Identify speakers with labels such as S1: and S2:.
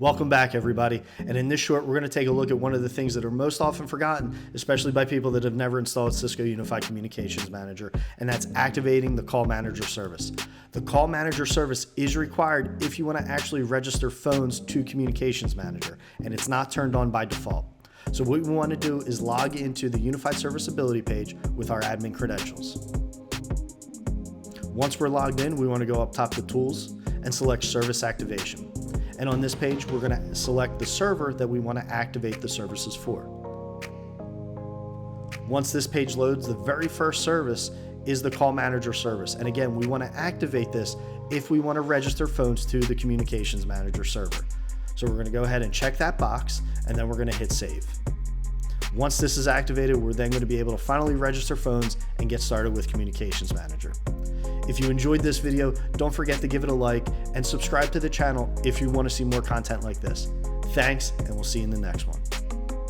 S1: Welcome back, everybody. And in this short, we're going to take a look at one of the things that are most often forgotten, especially by people that have never installed Cisco Unified Communications Manager, and that's activating the CallManager service. The CallManager service is required if you want to actually register phones to Communications Manager, and it's not turned on by default. So what we want to do is log into the Unified Serviceability page with our admin credentials. Once we're logged in, we want to go up top to Tools and select Service Activation. And on this page, we're going to select the server that we want to activate the services for. Once this page loads, the very first service is the CallManager service. And again, we want to activate this if we want to register phones to the Communications Manager server. So we're going to go ahead and check that box, and then we're going to hit Save. Once this is activated, we're then going to be able to finally register phones and get started with Communications Manager. If you enjoyed this video, don't forget to give it a like and subscribe to the channel if you want to see more content like this. Thanks, and we'll see you in the next one.